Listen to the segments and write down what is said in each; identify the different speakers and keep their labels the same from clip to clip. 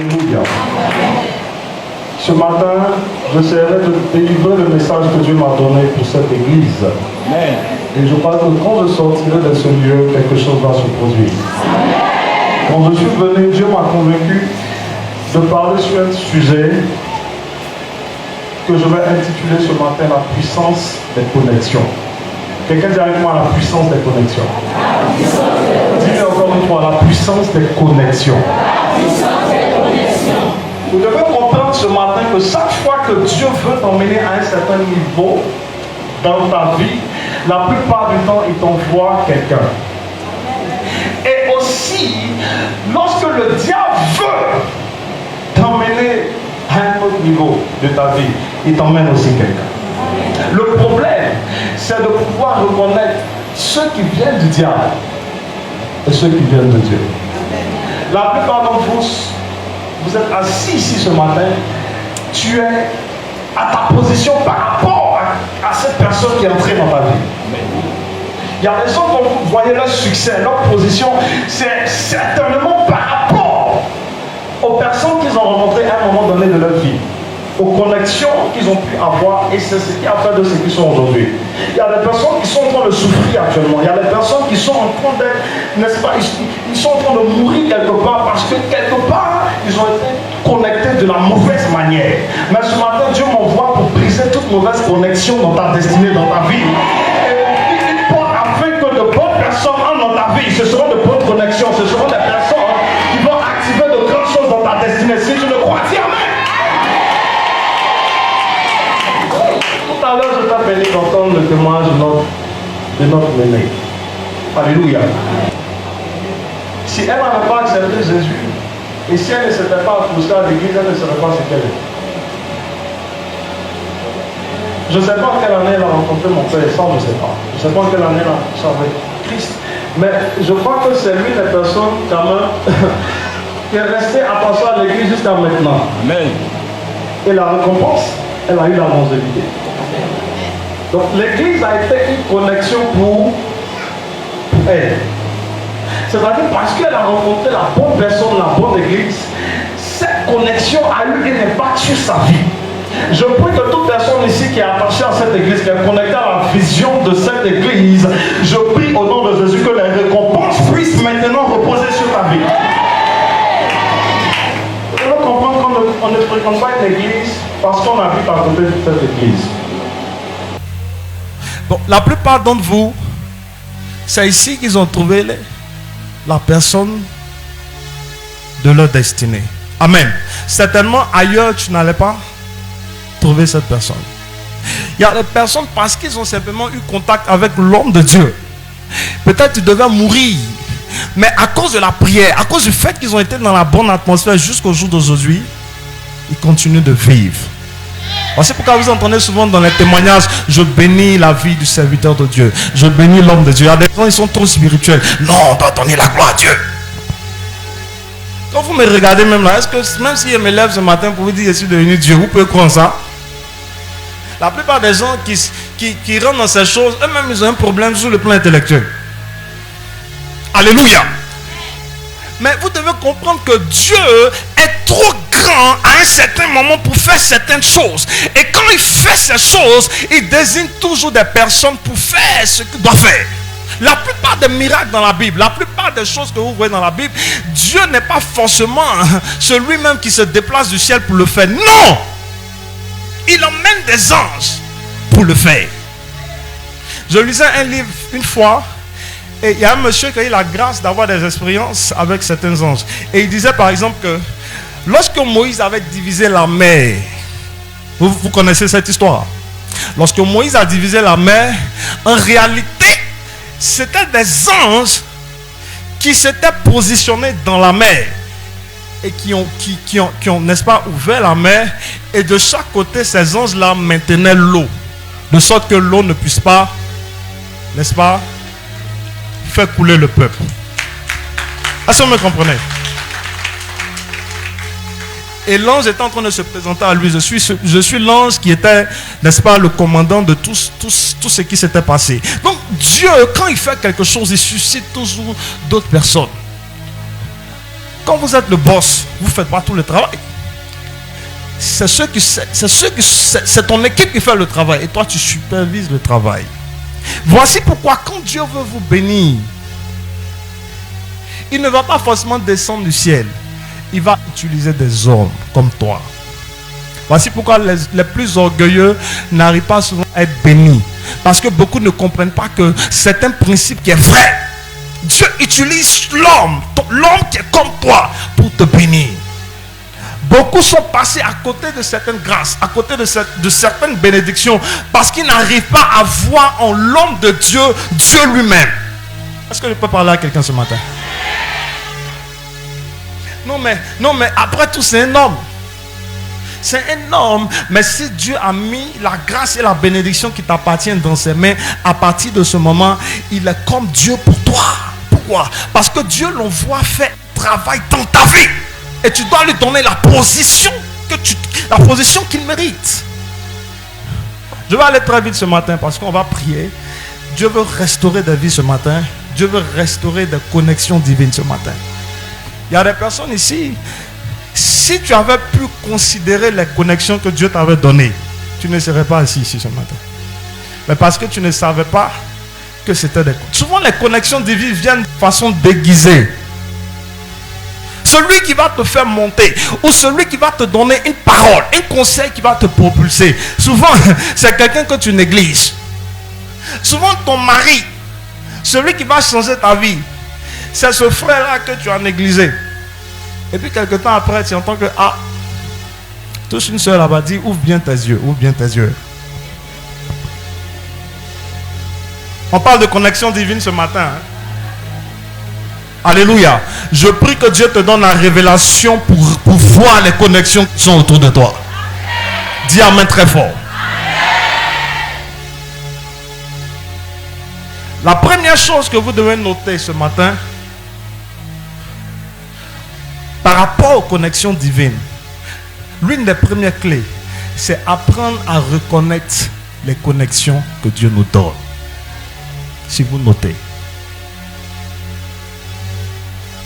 Speaker 1: Alléluia. Ce matin, j'essaierai de délivrer le message que Dieu m'a donné pour cette église.
Speaker 2: Amen.
Speaker 1: Et je crois que quand je sortirai de ce lieu, quelque chose va se produire. Quand je suis venu, Dieu m'a convaincu de parler sur un sujet que je vais intituler ce matin la puissance des connexions. Quelqu'un dit avec moi la puissance des connexions. Dites encore une fois, la puissance des connexions. Vous devez comprendre ce matin que chaque fois que Dieu veut t'emmener à un certain niveau dans ta vie, la plupart du temps, il t'envoie quelqu'un. Et aussi, lorsque le diable veut t'emmener à un autre niveau de ta vie, il t'emmène aussi quelqu'un. Le problème, c'est de pouvoir reconnaître ceux qui viennent du diable et ceux qui viennent de Dieu. La plupart d'entre vous, vous êtes assis ici ce matin, tu es à ta position par rapport à cette personne qui est entrée dans ta vie. Il y a des gens dont vous voyez leur succès, leur position, c'est certainement par rapport aux personnes qu'ils ont rencontrées à un moment donné de leur vie, aux connexions qu'ils ont pu avoir, et c'est ce qui a fait de ce qu'ils sont aujourd'hui. Il y a des personnes qui sont en train de souffrir actuellement, il y a des personnes qui sont en train d'être, n'est-ce pas, ils sont en train de mourir quelque part parce que quelque part, ils ont été connectés de la mauvaise manière. Mais ce matin, Dieu m'envoie pour briser toute mauvaise connexion dans ta destinée, dans ta vie. Afin que de bonnes personnes entrent dans ta vie, ce seront de bonnes connexions, ce seront des personnes qui vont activer de grandes choses dans ta destinée. Si tu le crois, dis amen. Tout à l'heure, je t'ai béni d'entendre le témoignage de notre aîné. Alléluia. Si elle n'avait pas accepté Jésus, et si elle ne s'était pas poussée à l'église, elle ne serait pas ce qu'elle est. Je ne sais pas en quelle année elle a rencontré mon père, ça je ne sais pas. Je ne sais pas en quelle année elle a rencontré avec Christ. Mais je crois que c'est l'une des personnes quand même qui est restée attachée à l'église jusqu'à maintenant.
Speaker 2: Amen.
Speaker 1: Et la récompense, elle a eu la longévité. Donc l'église a été une connexion pour elle. C'est-à-dire parce qu'elle a rencontré la bonne personne, la bonne église, cette connexion a eu un impact sur sa vie. Je prie que toute personne ici qui est attachée à cette église, qui est connectée à la vision de cette église, je prie au nom de Jésus que les récompenses puissent maintenant reposer sur ta vie. Vous devez comprendre qu'on ne fréquente pas une église parce qu'on habite à côté de cette église.
Speaker 3: Bon, la plupart d'entre vous, c'est ici qu'ils ont trouvé la personne de leur destinée. Amen. Certainement ailleurs, tu n'allais pas trouver cette personne. Il y a des personnes parce qu'ils ont simplement eu contact avec l'homme de Dieu. Peut-être tu devais mourir, mais à cause de la prière, à cause du fait qu'ils ont été dans la bonne atmosphère jusqu'au jour d'aujourd'hui, ils continuent de vivre. C'est pourquoi vous entendez souvent dans les témoignages: je bénis la vie du serviteur de Dieu, je bénis l'homme de Dieu. Il y a des gens qui sont trop spirituels. Non, on doit donner la gloire à Dieu. Quand vous me regardez même là, est-ce que même si je me lève ce matin pour vous dire que je suis devenu Dieu, vous pouvez croire ça? La plupart des gens qui rentrent dans ces choses, eux-mêmes ils ont un problème sur le plan intellectuel. Alléluia. Mais vous devez comprendre que Dieu est trop grand à un certain moment pour faire certaines choses. Et quand il fait ces choses, il désigne toujours des personnes pour faire ce qu'il doit faire. La plupart des miracles dans la Bible, la plupart des choses que vous voyez dans la Bible, Dieu n'est pas forcément celui-même qui se déplace du ciel pour le faire. Non! Il emmène des anges pour le faire. Je lisais un livre une fois, et il y a un monsieur qui a eu la grâce d'avoir des expériences avec certains anges. Et il disait par exemple que lorsque Moïse avait divisé la mer, vous connaissez cette histoire. Lorsque Moïse a divisé la mer, en réalité, c'était des anges qui s'étaient positionnés dans la mer et qui ont, n'est-ce pas, ouvert la mer, et de chaque côté, ces anges-là maintenaient l'eau, de sorte que l'eau ne puisse pas, n'est-ce pas, faire couler le peuple. Est-ce que vous me comprenez? Et l'ange était en train de se présenter à lui. Je suis l'ange qui était, n'est-ce pas, le commandant de tout ce qui s'était passé. Donc Dieu, quand il fait quelque chose, il suscite toujours d'autres personnes. Quand vous êtes le boss, vous ne faites pas tout le travail. C'est ton équipe qui fait le travail et toi tu supervises le travail. Voici pourquoi quand Dieu veut vous bénir, il ne va pas forcément descendre du ciel. Il va utiliser des hommes comme toi. Voici pourquoi les plus orgueilleux n'arrivent pas souvent à être bénis. Parce que beaucoup ne comprennent pas que c'est un principe qui est vrai. Dieu utilise l'homme qui est comme toi, pour te bénir. Beaucoup sont passés à côté de certaines grâces, à côté de certaines bénédictions, parce qu'ils n'arrivent pas à voir en l'homme de Dieu, Dieu lui-même. Est-ce que je peux parler à quelqu'un ce matin? Non mais après tout, c'est un homme. C'est un homme, mais si Dieu a mis la grâce et la bénédiction qui t'appartiennent dans ses mains, à partir de ce moment, il est comme Dieu pour toi. Pourquoi? Parce que Dieu l'envoie faire travail dans ta vie. Et tu dois lui donner la position qu'il mérite. Je vais aller très vite ce matin parce qu'on va prier. Dieu veut restaurer des vies ce matin. Dieu veut restaurer des connexions divines ce matin. Il y a des personnes ici, si tu avais pu considérer les connexions que Dieu t'avait données, tu ne serais pas assis ici ce matin. Mais parce que tu ne savais pas que c'était des... Souvent les connexions divines viennent de façon déguisée. Celui qui va te faire monter, ou celui qui va te donner une parole, un conseil qui va te propulser, souvent c'est quelqu'un que tu négliges. Souvent ton mari, celui qui va changer ta vie, c'est ce frère-là que tu as négligé. Et puis quelque temps après, tu entends que, touche une soeur là-bas, dit, ouvre bien tes yeux, ouvre bien tes yeux. On parle de connexion divine ce matin. Alléluia. Je prie que Dieu te donne la révélation pour voir les connexions qui sont autour de toi. Dis amen très fort. La première chose que vous devez noter ce matin, par rapport aux connexions divines, l'une des premières clés, c'est apprendre à reconnaître les connexions que Dieu nous donne. Si vous notez.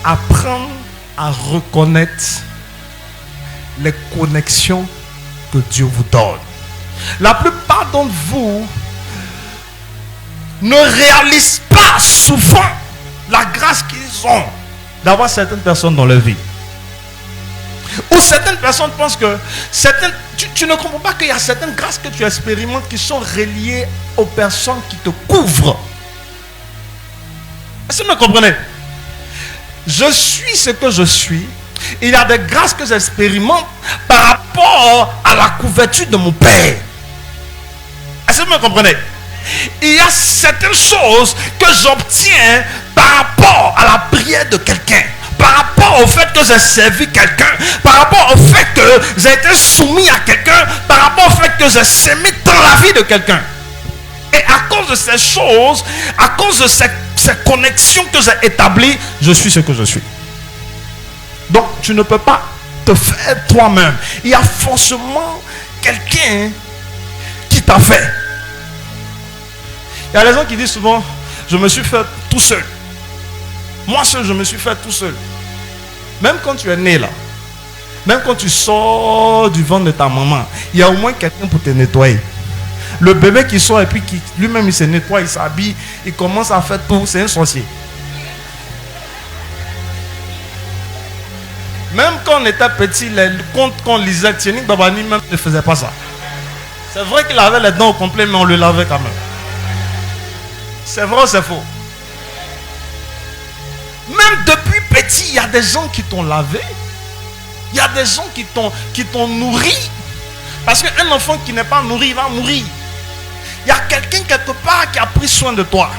Speaker 3: Apprendre à reconnaître les connexions que Dieu vous donne. La plupart d'entre vous ne réalisent pas souvent la grâce qu'ils ont d'avoir certaines personnes dans leur vie. Ou certaines personnes pensent que tu ne comprends pas qu'il y a certaines grâces que tu expérimentes qui sont reliées aux personnes qui te couvrent. Est-ce que vous me comprenez? Je suis ce que je suis. Il y a des grâces que j'expérimente par rapport à la couverture de mon Père. Est-ce que vous me comprenez? Il y a certaines choses que j'obtiens par rapport à la prière de quelqu'un, par rapport au fait que j'ai servi quelqu'un, par rapport au fait que j'ai été soumis à quelqu'un, par rapport au fait que j'ai sémé dans la vie de quelqu'un. Et à cause de ces choses, à cause de ces connexions que j'ai établies, je suis ce que je suis. Donc tu ne peux pas te faire toi-même. Il y a forcément quelqu'un qui t'a fait. Il y a des gens qui disent souvent, je me suis fait tout seul. Moi seul, je me suis fait tout seul. Même quand tu es né là, même quand tu sors du ventre de ta maman, il y a au moins quelqu'un pour te nettoyer. Le bébé qui sort et puis qui lui-même il se nettoie, il s'habille, il commence à faire tout, c'est un sorcier. Même quand on était petit, les contes qu'on lisait, Tienik Babani même ne faisait pas ça. C'est vrai qu'il avait les dents au complet, mais on le lavait quand même. C'est vrai ou c'est faux? Même depuis petit, il y a des gens qui t'ont lavé. Il y a des gens qui t'ont nourri. Parce qu'un enfant qui n'est pas nourri, il va mourir. Il y a quelqu'un quelque part qui a pris soin de toi.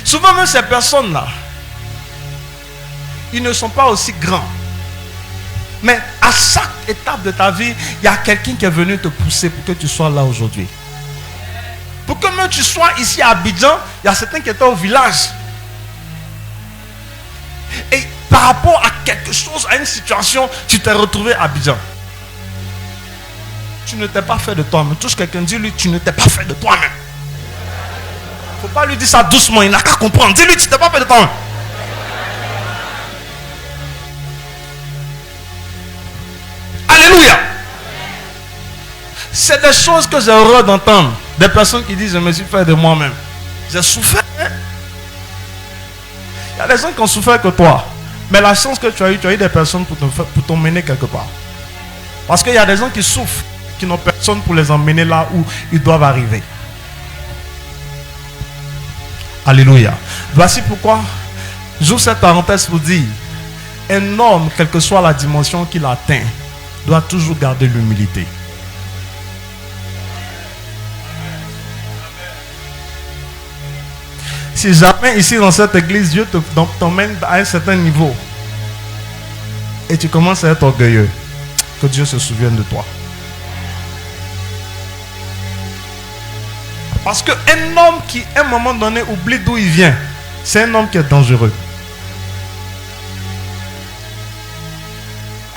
Speaker 3: Souvent même ces personnes-là, ils ne sont pas aussi grands. Mais à chaque étape de ta vie, il y a quelqu'un qui est venu te pousser pour que tu sois là aujourd'hui. Pour que même tu sois ici à Abidjan, il y a certains qui étaient au village. Et par rapport à quelque chose, à une situation, tu t'es retrouvé à Abidjan. Tu ne t'es pas fait de toi-même. Touche quelqu'un, dis-lui, tu ne t'es pas fait de toi-même. Il ne faut pas lui dire ça doucement, il n'a qu'à comprendre. Dis-lui, tu ne t'es pas fait de toi-même. Alléluia. C'est des choses que j'ai horreur d'entendre. Des personnes qui disent, je me suis fait de moi-même. J'ai souffert. Hein? Il y a des gens qui ont souffert que toi. Mais la chance que tu as eu des personnes pour t'emmener quelque part. Parce qu'il y a des gens qui souffrent, qui n'ont personne pour les emmener là où ils doivent arriver. Alléluia. Voici pourquoi j'ouvre cette parenthèse pour dire, un homme, quelle que soit la dimension qu'il atteint, doit toujours garder l'humilité. Si jamais ici dans cette église, Dieu t'emmène à un certain niveau et tu commences à être orgueilleux, que Dieu se souvienne de toi. Parce qu'un homme qui, à un moment donné, oublie d'où il vient, c'est un homme qui est dangereux.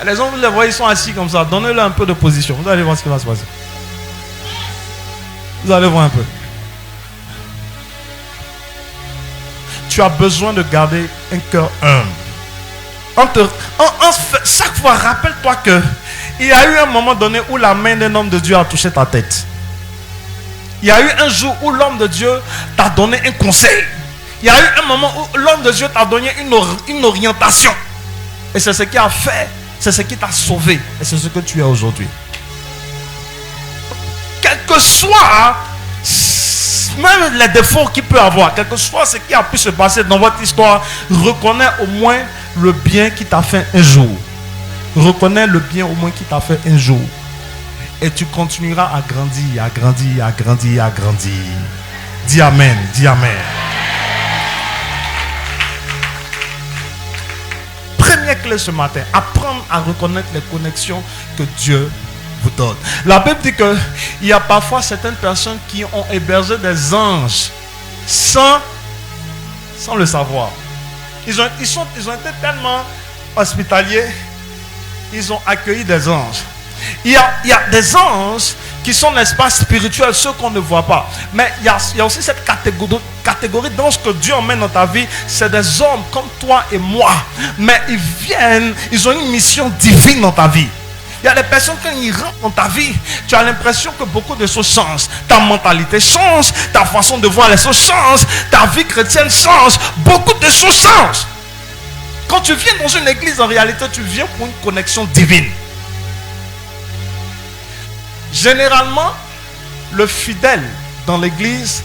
Speaker 3: Les hommes, vous les voyez, ils sont assis comme ça. Donnez-leur un peu de position. Vous allez voir ce qui va se passer. Vous allez voir un peu. Tu as besoin de garder un cœur humble. Chaque fois, rappelle-toi que il y a eu un moment donné où la main d'un homme de Dieu a touché ta tête. Il y a eu un jour où l'homme de Dieu t'a donné un conseil. Il y a eu un moment où l'homme de Dieu t'a donné une orientation. Et c'est ce qui a fait, c'est ce qui t'a sauvé. Et c'est ce que tu es aujourd'hui. Quel que soit même les défauts qu'il peut avoir, quel que soit ce qui a pu se passer dans votre histoire, reconnais au moins le bien qui t'a fait un jour. Reconnais le bien au moins qui t'a fait un jour. Et tu continueras à grandir, à grandir, à grandir, à grandir. Dis Amen, dis Amen. Première clé ce matin, apprendre à reconnaître les connexions que Dieu vous donne. La Bible dit qu'il y a parfois certaines personnes qui ont hébergé des anges sans le savoir. Ils ont été tellement hospitaliers, ils ont accueilli des anges. Il y a des anges qui sont, n'est-ce pas, spirituels, ceux qu'on ne voit pas. Mais il y a aussi cette catégorie d'anges que Dieu emmène dans ta vie. C'est des hommes comme toi et moi. Mais ils ont une mission divine dans ta vie. Il y a des personnes, quand ils rentrent dans ta vie, tu as l'impression que beaucoup de choses changent. Ta mentalité change, ta façon de voir les choses change, ta vie chrétienne change. Beaucoup de choses changent. Quand tu viens dans une église, en réalité, tu viens pour une connexion divine. Généralement, le fidèle dans l'église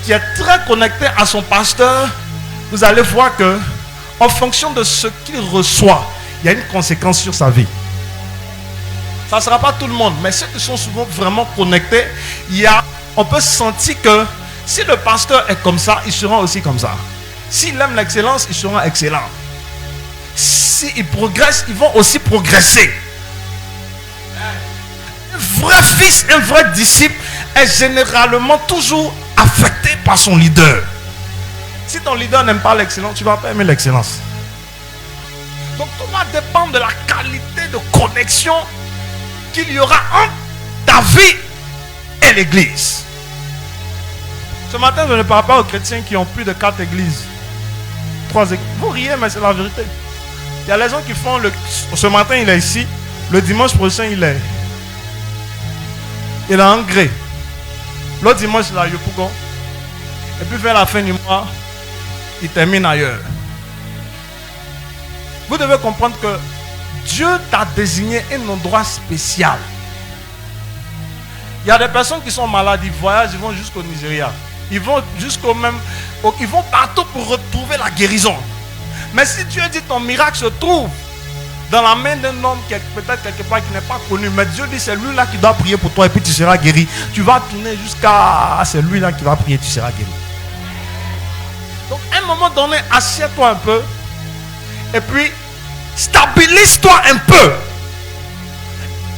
Speaker 3: qui est très connecté à son pasteur, vous allez voir que en fonction de ce qu'il reçoit, il y a une conséquence sur sa vie. Ça ne sera pas tout le monde, mais ceux qui sont souvent vraiment connectés, on peut sentir que si le pasteur est comme ça, ils seront aussi comme ça. S'il aime l'excellence, ils seront excellents. S'ils progressent, ils vont aussi progresser. Un vrai fils, un vrai disciple est généralement toujours affecté par son leader. Si ton leader n'aime pas l'excellence, tu ne vas pas aimer l'excellence. Donc tout va dépendre de la qualité de connexion qu'il y aura entre ta vie et l'église. Ce matin, je ne parle pas aux chrétiens qui ont plus de 4 églises. 3 églises. Vous riez, mais c'est la vérité. Il y a les gens qui font ce matin, il est ici. Le dimanche prochain, il est en Gré. L'autre dimanche, il est à Yopougon. Et puis vers la fin du mois, il termine ailleurs. Vous devez comprendre que Dieu t'a désigné un endroit spécial. Il y a des personnes qui sont malades, ils voyagent, ils vont jusqu'au Nigeria. Ils vont ils vont partout pour retrouver la guérison. Mais si Dieu dit ton miracle se trouve dans la main d'un homme qui est peut-être quelque part qui n'est pas connu, mais Dieu dit c'est lui là qui doit prier pour toi et puis tu seras guéri. Tu vas tourner jusqu'à c'est lui là qui va prier, tu seras guéri. Donc à un moment donné, assieds-toi un peu et puis stabilise-toi un peu.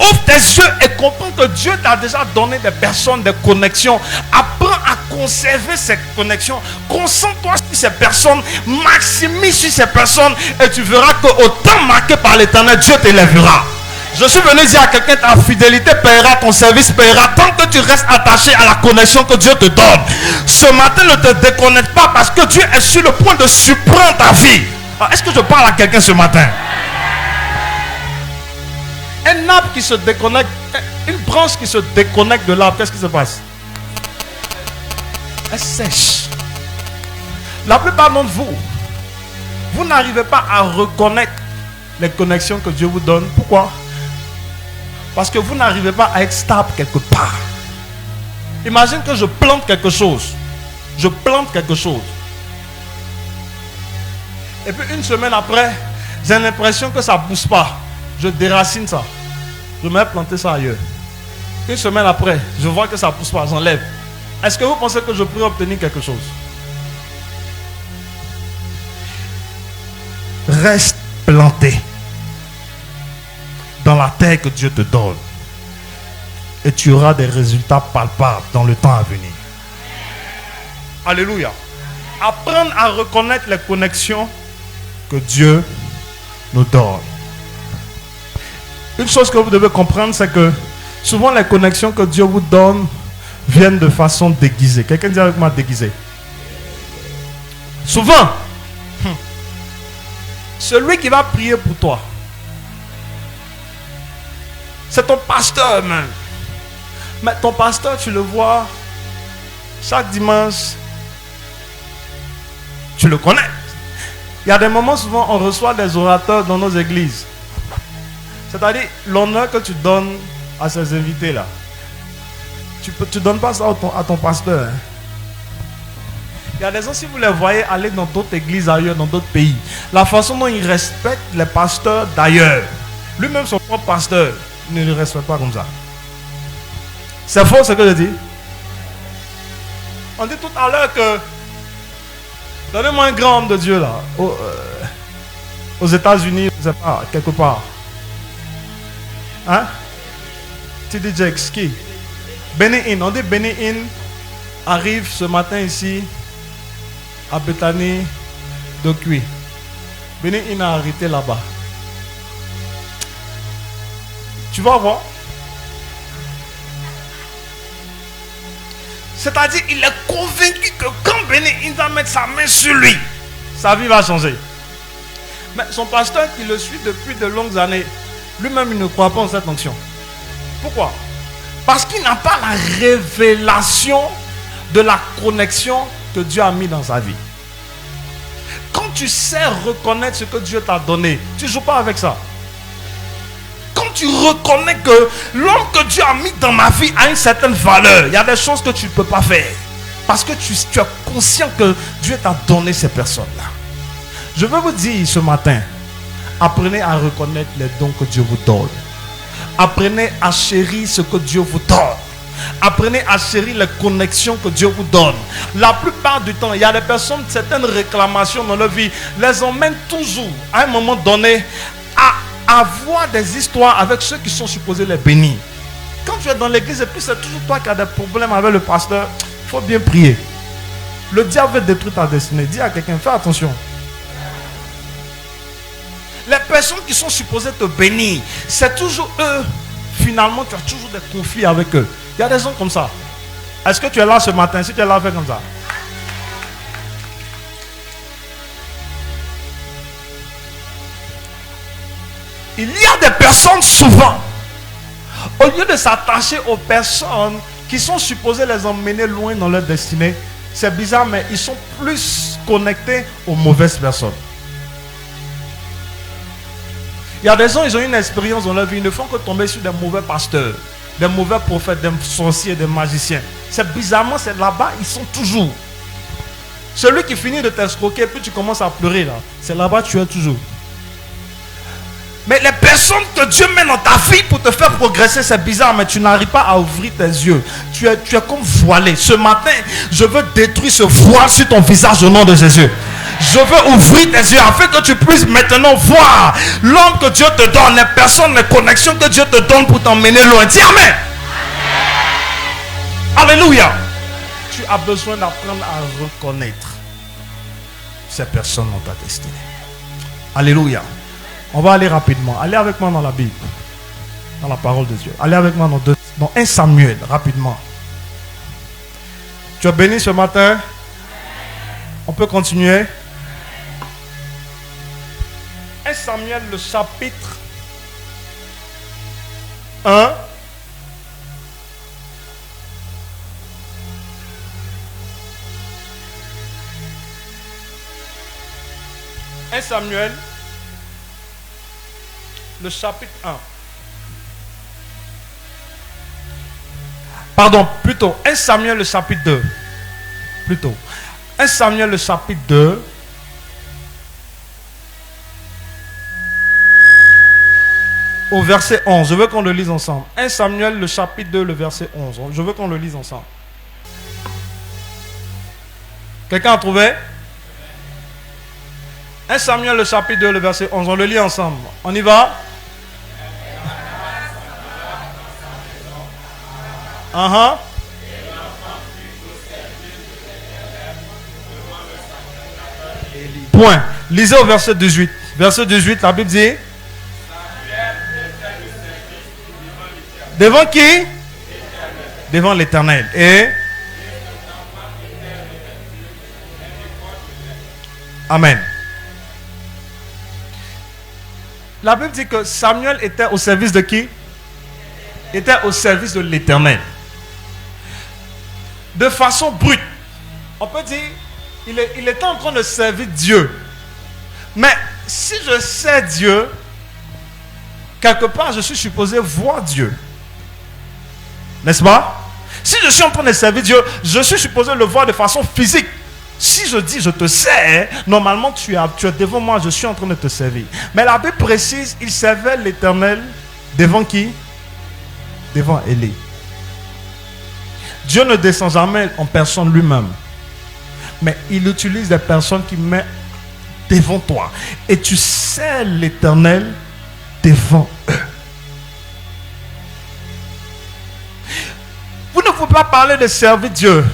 Speaker 3: Ouvre tes yeux et comprends que Dieu t'a déjà donné des personnes, des connexions. Apprends à conserver ces connexions. Concentre-toi sur ces personnes. Maximise sur ces personnes. Et tu verras qu'au temps marqué par l'Éternel, Dieu t'élèvera. Je suis venu dire à quelqu'un, ta fidélité paiera, ton service paiera, tant que tu restes attaché à la connexion que Dieu te donne. Ce matin, ne te déconnecte pas parce que Dieu est sur le point de surprendre ta vie. Est-ce que je parle à quelqu'un ce matin? arbre qui se déconnecte, une branche qui se déconnecte de l'arbre, qu'est-ce qui se passe? Elle sèche. La plupart d'entre vous, vous n'arrivez pas à reconnaître les connexions que Dieu vous donne. Pourquoi? Parce que vous n'arrivez pas à être stable quelque part. Imagine que je plante quelque chose. Je plante quelque chose. Et puis une semaine après, j'ai l'impression que ça ne pousse pas. Je déracine ça. Je vais planter ça ailleurs. Une semaine après, je vois que ça ne pousse pas. J'enlève. Est-ce que vous pensez que je pourrais obtenir quelque chose? Reste planté dans la terre que Dieu te donne. Et tu auras des résultats palpables dans le temps à venir. Alléluia. Apprendre à reconnaître les connexions que Dieu nous donne. Une chose que vous devez comprendre, c'est que souvent les connexions que Dieu vous donne viennent de façon déguisée. Quelqu'un dit avec moi déguisée. Souvent, celui qui va prier pour toi, c'est ton pasteur même. Mais ton pasteur, tu le vois chaque dimanche. Tu le connais. Il y a des moments, souvent, on reçoit des orateurs dans nos églises. C'est-à-dire, l'honneur que tu donnes à ces invités-là, tu ne donnes pas ça à ton pasteur. Hein. Il y a des gens, si vous les voyez aller dans d'autres églises ailleurs, dans d'autres pays, la façon dont ils respectent les pasteurs d'ailleurs, lui-même son propre pasteur, il ne le respecte pas comme ça. C'est faux ce que je dis. On dit tout à l'heure que donnez-moi un grand homme de Dieu là, aux États-Unis, je ne sais pas, quelque part. Hein? T.D. Jakes, qui? Benny Hinn. On dit Benny Hinn arrive ce matin ici à Bethany d'Okwui. Benny Hinn a arrêté là-bas. Tu vas voir. C'est-à-dire, il est convaincu que quand Benny Hinn va mettre sa main sur lui, sa vie va changer. Mais son pasteur qui le suit depuis de longues années, lui-même, il ne croit pas en cette onction. Pourquoi? Parce qu'il n'a pas la révélation de la connexion que Dieu a mis dans sa vie. Quand tu sais reconnaître ce que Dieu t'a donné, tu ne joues pas avec ça. Quand tu reconnais que l'homme que Dieu a mis dans ma vie a une certaine valeur, il y a des choses que tu ne peux pas faire. Parce que tu es conscient que Dieu t'a donné ces personnes-là. Je veux vous dire ce matin, apprenez à reconnaître les dons que Dieu vous donne. Apprenez à chérir ce que Dieu vous donne. Apprenez à chérir les connexions que Dieu vous donne. La plupart du temps, il y a des personnes, certaines réclamations dans leur vie, les emmènent toujours, à un moment donné, à avoir des histoires avec ceux qui sont supposés les bénir. Quand tu es dans l'église et puis c'est toujours toi qui as des problèmes avec le pasteur, il faut bien prier. Le diable veut détruire ta destinée. Dis à quelqu'un, fais attention. Les personnes qui sont supposées te bénir, c'est toujours eux. Finalement, tu as toujours des conflits avec eux. Il y a des gens comme ça. Est-ce que tu es là ce matin? Si tu es là, fais comme ça. Il y a des personnes souvent, au lieu de s'attacher aux personnes qui sont supposées les emmener loin dans leur destinée, c'est bizarre, mais ils sont plus connectés aux mauvaises personnes. Il y a des gens, ils ont une expérience dans leur vie, ils ne font que tomber sur des mauvais pasteurs, des mauvais prophètes, des sorciers, des magiciens. C'est bizarrement, c'est là-bas, ils sont toujours. Celui qui finit de t'escroquer, puis tu commences à pleurer là, c'est là-bas tu es toujours. Mais les personnes que Dieu met dans ta vie pour te faire progresser, c'est bizarre, mais tu n'arrives pas à ouvrir tes yeux. Tu es comme voilé. Ce matin, je veux détruire ce voile sur ton visage au nom de Jésus. Je veux ouvrir tes yeux afin que tu puisses maintenant voir l'homme que Dieu te donne, les personnes, les connexions que Dieu te donne pour t'emmener loin. Dis Amen. Alléluia. Tu as besoin d'apprendre à reconnaître ces personnes dans ta destinée. Alléluia. On va aller rapidement. Allez avec moi dans la Bible. Dans la parole de Dieu. Allez avec moi dans 1 Samuel, rapidement. Tu es béni ce matin? On peut continuer. 1 Samuel, le chapitre 1. Samuel, le chapitre 1. Pardon, plutôt 1 Samuel, le chapitre 2. Plutôt 1 Samuel, le chapitre 2. Au verset 11. Je veux qu'on le lise ensemble. 1 Samuel, le chapitre 2, le verset 11. Je veux qu'on le lise ensemble. Quelqu'un a trouvé? 1 Samuel, le chapitre 2, le verset 11. On le lit ensemble. On y va? Point. Lisez au verset 18. Verset 18, la Bible dit. Devant qui? Devant l'Éternel. Et? Amen. La Bible dit que Samuel était au service de qui? Était au service de l'Éternel. De façon brute. On peut dire, il était en train de servir Dieu. Mais si je sais Dieu, quelque part je suis supposé voir Dieu. N'est-ce pas? Si je suis en train de servir Dieu, je suis supposé le voir de façon physique. Si je dis je te sers, normalement tu es devant moi, je suis en train de te servir. Mais la Bible précise, il servait l'Éternel devant qui? Devant Élie. Dieu ne descend jamais en personne lui-même. Mais il utilise des personnes qui mettent devant toi. Et tu sers l'Éternel devant eux. Vous ne pouvez pas parler de servir Dieu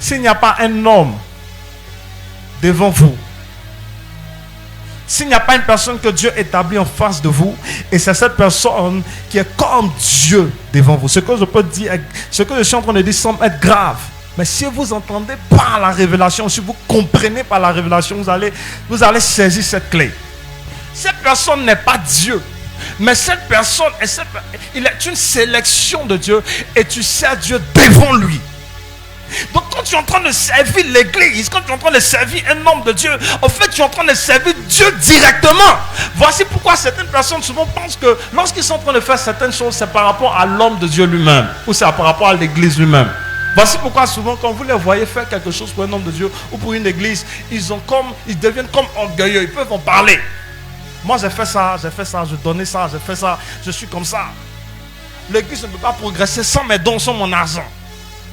Speaker 3: s'il n'y a pas un homme devant vous. S'il n'y a pas une personne que Dieu établit en face de vous, et c'est cette personne qui est comme Dieu devant vous. Ce que je peux dire, ce que je suis en train de dire semble être grave. Mais si vous entendez par la révélation, si vous comprenez par la révélation, vous allez saisir cette clé. Cette personne n'est pas Dieu. Mais cette personne, il est une sélection de Dieu. Et tu sers Dieu devant lui. Donc quand tu es en train de servir l'église, quand tu es en train de servir un homme de Dieu, en fait tu es en train de servir Dieu directement. Voici pourquoi certaines personnes souvent pensent que lorsqu'ils sont en train de faire certaines choses, c'est par rapport à l'homme de Dieu lui-même, ou c'est par rapport à l'église lui-même. Voici pourquoi souvent quand vous les voyez faire quelque chose pour un homme de Dieu ou pour une église, ils deviennent comme orgueilleux, ils peuvent en parler. Moi j'ai fait ça, je donnais ça, j'ai fait ça, je suis comme ça. L'église ne peut pas progresser sans mes dons, sans mon argent.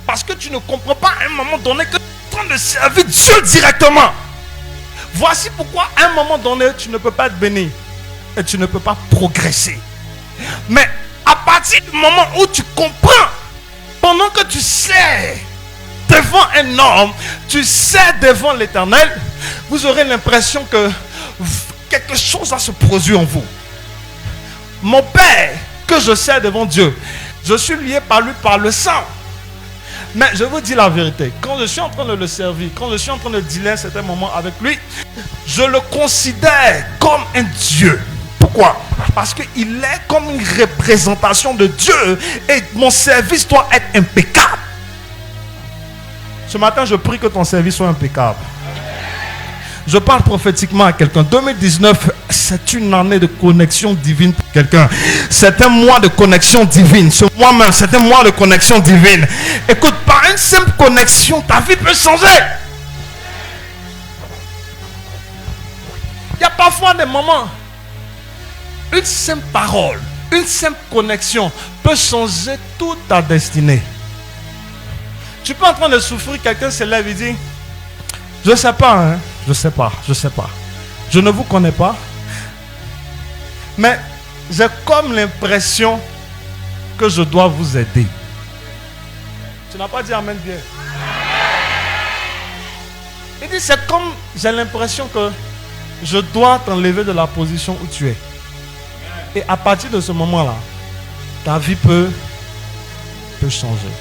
Speaker 3: Parce que tu ne comprends pas à un moment donné que tu es en train de servir Dieu directement. Voici pourquoi à un moment donné, tu ne peux pas être béni. Et tu ne peux pas progresser. Mais à partir du moment où tu comprends, pendant que tu sers devant un homme, tu sers devant l'Éternel, vous aurez l'impression que quelque chose va se produire en vous. Mon Père, que je sers devant Dieu, je suis lié par lui par le sang. Mais je vous dis la vérité, quand je suis en train de le servir, quand je suis en train de dealer à certains moments avec lui, je le considère comme un Dieu. Pourquoi? Parce qu'il est comme une représentation de Dieu et mon service doit être impeccable. Ce matin, je prie que ton service soit impeccable. Je parle prophétiquement à quelqu'un. 2019, c'est une année de connexion divine pour quelqu'un. C'est un mois de connexion divine. Ce mois-même, c'est un mois de connexion divine. Écoute, par une simple connexion, ta vie peut changer. Il y a parfois des moments, une simple parole, une simple connexion peut changer toute ta destinée. Tu peux en train de souffrir, quelqu'un se lève et dit, je ne sais pas, hein. Je sais pas. Je ne vous connais pas. Mais j'ai comme l'impression que je dois vous aider. Tu n'as pas dit amen bien. Il dit, c'est comme j'ai l'impression que je dois t'enlever de la position où tu es. Et à partir de ce moment-là, ta vie peut changer.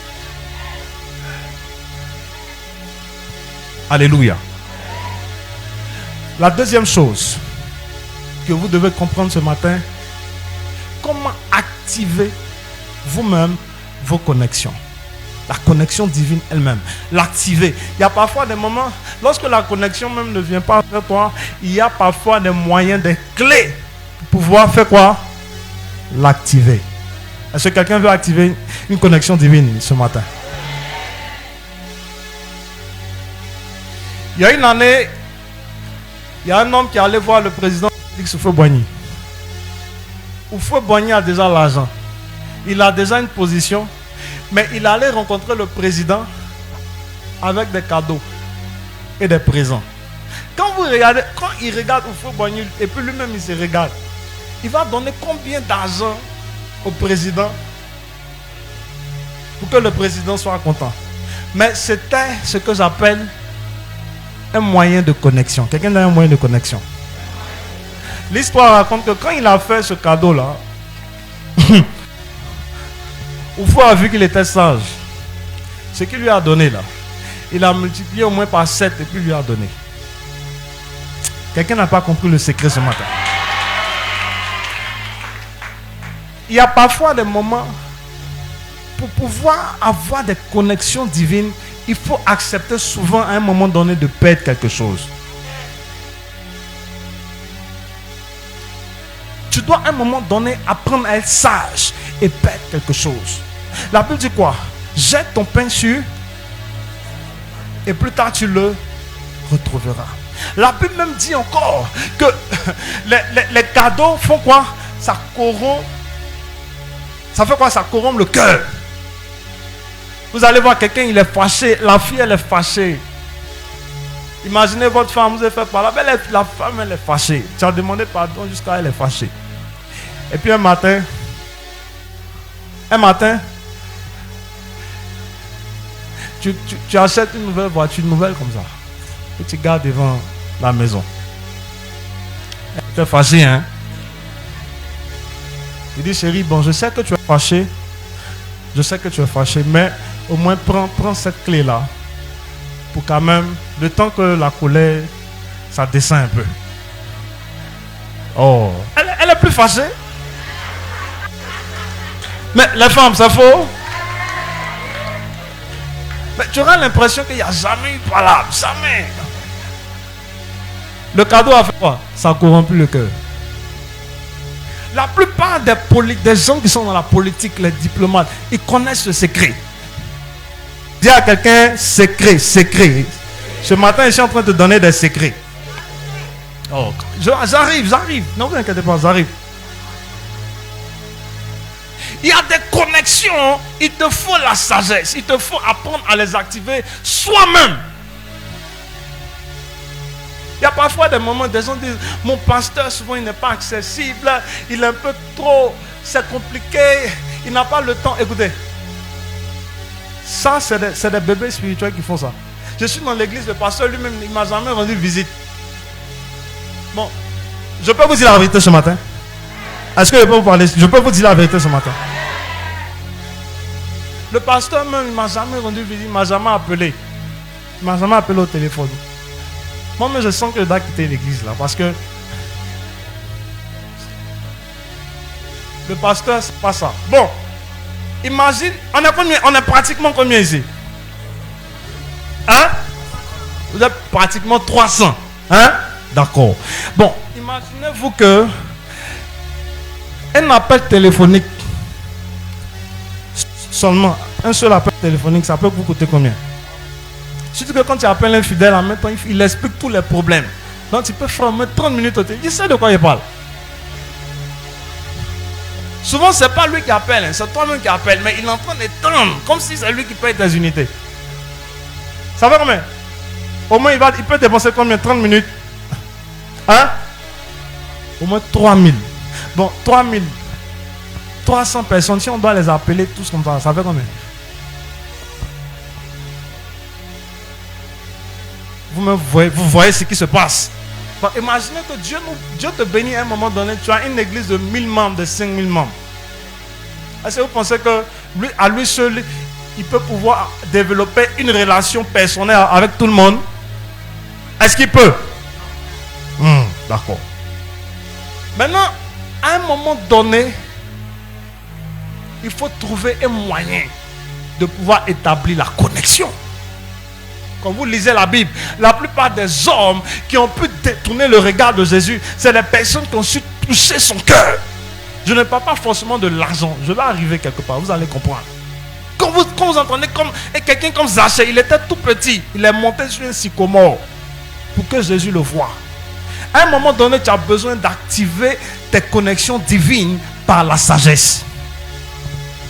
Speaker 3: Alléluia. La deuxième chose que vous devez comprendre ce matin, comment activer vous-même vos connexions. La connexion divine elle-même. L'activer. Il y a parfois des moments, lorsque la connexion même ne vient pas vers toi, il y a parfois des moyens, des clés pour pouvoir faire quoi? L'activer. Est-ce que quelqu'un veut activer une connexion divine ce matin? Il y a une année, il y a un homme qui allait voir le président Félix Houphouët-Boigny. Houphouët-Boigny a déjà l'argent. Il a déjà une position. Mais il allait rencontrer le président avec des cadeaux et des présents. Quand vous regardez, quand il regarde Houphouët-Boigny et puis lui-même il se regarde, il va donner combien d'argent au président pour que le président soit content. Mais c'était ce que j'appelle un moyen de connexion. Quelqu'un a un moyen de connexion. L'histoire raconte que quand il a fait ce cadeau-là, Houphouët a vu qu'il était sage. Ce qu'il lui a donné là, il a multiplié au moins par 7 et puis lui a donné. Quelqu'un n'a pas compris le secret ce matin. Il y a parfois des moments, pour pouvoir avoir des connexions divines, il faut accepter souvent à un moment donné de perdre quelque chose. Tu dois à un moment donné apprendre à être sage et perdre quelque chose. La Bible dit quoi? Jette ton pain sur et plus tard tu le retrouveras. La Bible même dit encore que les cadeaux font quoi? Ça corrompt. Ça fait quoi? Ça corrompt le cœur. Vous allez voir quelqu'un, il est fâché. La fille, elle est fâchée. Imaginez votre femme, vous avez fait par là. La femme, elle est fâchée. Tu as demandé pardon jusqu'à elle est fâchée. Et puis un matin, tu achètes une nouvelle voiture, une nouvelle comme ça. Et tu gardes devant la maison. Tu es fâché, hein? Il dit, chérie, bon, je sais que tu es fâché. Je sais que tu es fâché, mais au moins prends cette clé-là. Pour quand même, le temps que la colère, ça descend un peu. Oh, elle est plus fâchée. Mais les femmes, c'est faux. Mais tu auras l'impression qu'il n'y a jamais eu de palabre. Jamais. Le cadeau a fait quoi? Ça a corrompu le cœur. La plupart des gens qui sont dans la politique, les diplomates, ils connaissent ce secret. Dis à quelqu'un, secret. Ce matin, je suis en train de te donner des secrets. Oh, j'arrive. Ne vous inquiétez pas, j'arrive. Il y a des connexions, il te faut la sagesse, il te faut apprendre à les activer soi-même. Il y a parfois des moments, des gens disent, mon pasteur souvent il n'est pas accessible, il est un peu trop, c'est compliqué, il n'a pas le temps. Écoutez, ça c'est des bébés spirituels qui font ça. Je suis dans l'église, le pasteur lui-même, il ne m'a jamais rendu visite. Bon, je peux vous dire la vérité ce matin? Est-ce que je peux vous parler? Je peux vous dire la vérité ce matin. Le pasteur même, il ne m'a jamais rendu visite, il ne m'a jamais appelé. Il ne m'a jamais appelé au téléphone. Moi-même, je sens que je dois quitter l'église là, parce que le pasteur, c'est pas ça. Bon, imagine, on est pratiquement combien ici? Hein? Vous êtes pratiquement 300. Hein? D'accord. Bon, imaginez-vous que un appel téléphonique, seulement un seul appel téléphonique, ça peut vous coûter combien? Surtout que quand tu appelles un fidèle, en même temps, il explique tous les problèmes. Donc tu peux faire 30 minutes au téléphone. Il sait de quoi il parle. Souvent, ce n'est pas lui qui appelle, hein, c'est toi-même qui appelle, mais il est en train d'étendre, comme si c'est lui qui paye tes unités. Ça va combien? Au moins, il peut dépenser combien? 30 minutes. Hein? Au moins 3000. Bon, 3000. 300 personnes, si on doit les appeler tous comme ça fait combien? Vous voyez ce qui se passe. Bon, imaginez que Dieu te bénit à un moment donné. Tu as une église de 1000 membres, de 5000 membres. Est-ce que vous pensez que à lui seul, il peut pouvoir développer une relation personnelle avec tout le monde? Est-ce qu'il peut? D'accord. Maintenant, à un moment donné, il faut trouver un moyen de pouvoir établir la connexion. Quand vous lisez la Bible, la plupart des hommes qui ont pu détourner le regard de Jésus, c'est les personnes qui ont su toucher son cœur. Je ne parle pas forcément de l'argent. Je vais arriver quelque part, vous allez comprendre. Quand vous entendez quelqu'un comme Zachée, il était tout petit. Il est monté sur un sycomore pour que Jésus le voie. À un moment donné, tu as besoin d'activer tes connexions divines par la sagesse.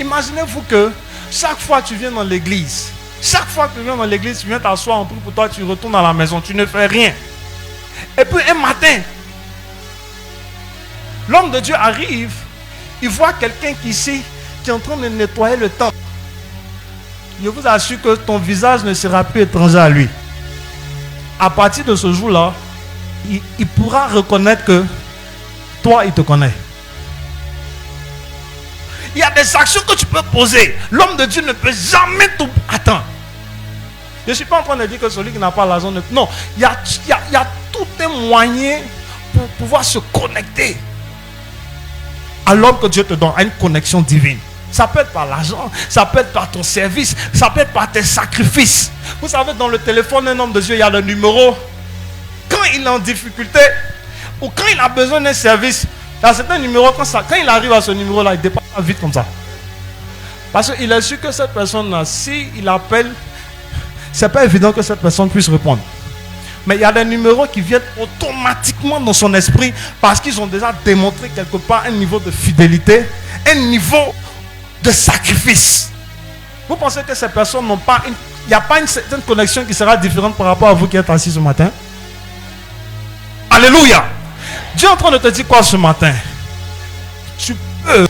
Speaker 3: Imaginez-vous que chaque fois que tu viens dans l'église, tu viens t'asseoir en prie pour toi, tu retournes à la maison, tu ne fais rien. Et puis un matin, l'homme de Dieu arrive, il voit quelqu'un qui est en train de nettoyer le temple. Je vous assure que ton visage ne sera plus étranger à lui. À partir de ce jour-là, il pourra reconnaître que toi, il te connaît. Il y a des actions que tu peux poser. L'homme de Dieu ne peut jamais tout... Attends. Je ne suis pas en train de dire que celui qui n'a pas l'argent ne... Non, il y a tout un moyen pour pouvoir se connecter à l'homme que Dieu te donne, à une connexion divine. Ça peut être par l'argent, ça peut être par ton service, ça peut être par tes sacrifices. Vous savez, dans le téléphone d'un homme de Dieu, il y a le numéro. Quand il est en difficulté ou quand il a besoin d'un service, il y a certains numéros, quand il arrive à ce numéro-là, il dépasse vite comme ça. Parce qu'il est sûr que cette personne-là, s'il appelle, c'est pas évident que cette personne puisse répondre. Mais il y a des numéros qui viennent automatiquement dans son esprit parce qu'ils ont déjà démontré quelque part un niveau de fidélité, un niveau de sacrifice. Vous pensez que ces personnes n'ont pas il n'y a pas une certaine connexion qui sera différente par rapport à vous qui êtes assis ce matin? Alléluia! Dieu est en train de te dire quoi ce matin? Tu peux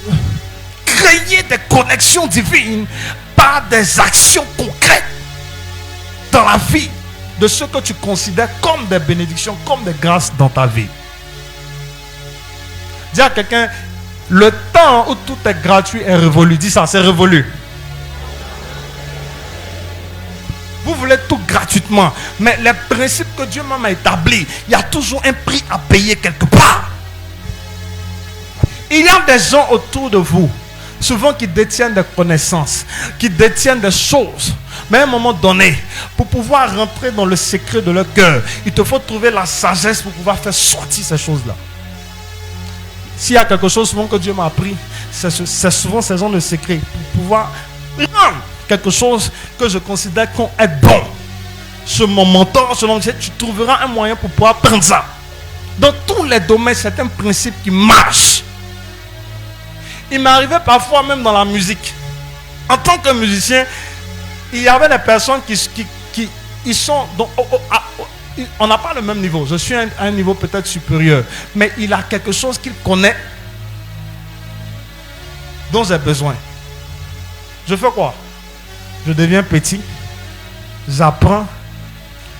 Speaker 3: créer des connexions divines par des actions concrètes dans la vie de ce que tu considères comme des bénédictions, comme des grâces dans ta vie. Dis à quelqu'un, le temps où tout est gratuit est révolu. Dis ça, c'est révolu. Vous voulez tout gratuitement, mais les principes que Dieu même a établis, il y a toujours un prix à payer quelque part. Il y a des gens autour de vous, souvent qui détiennent des connaissances, qui détiennent des choses. Mais à un moment donné, pour pouvoir rentrer dans le secret de leur cœur, il te faut trouver la sagesse pour pouvoir faire sortir ces choses-là. S'il y a quelque chose souvent que Dieu m'a appris, c'est souvent ces gens de secret pour pouvoir prendre quelque chose que je considère qu'on est bon. Ce mentor, tu trouveras un moyen pour pouvoir prendre ça. Dans tous les domaines, c'est un principe qui marche. Il m'est arrivé parfois même dans la musique. En tant que musicien, il y avait des personnes qui sont... on n'a pas le même niveau. Je suis à un niveau peut-être supérieur. Mais il a quelque chose qu'il connaît dont j'ai besoin. Je fais quoi? Je deviens petit, j'apprends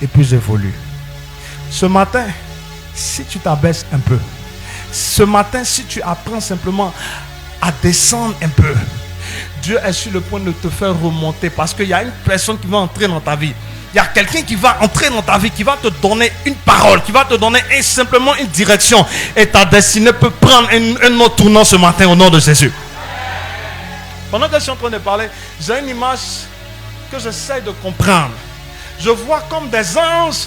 Speaker 3: et puis j'évolue. Ce matin, si tu t'abaisses un peu, ce matin, si tu apprends simplement à descendre un peu, Dieu est sur le point de te faire remonter parce qu'il y a une personne qui va entrer dans ta vie. Il y a quelqu'un qui va entrer dans ta vie, qui va te donner une parole, qui va te donner simplement une direction. Et ta destinée peut prendre un autre tournant ce matin au nom de Jésus. Pendant que je suis en train de parler, j'ai une image que j'essaie de comprendre. Je vois comme des anges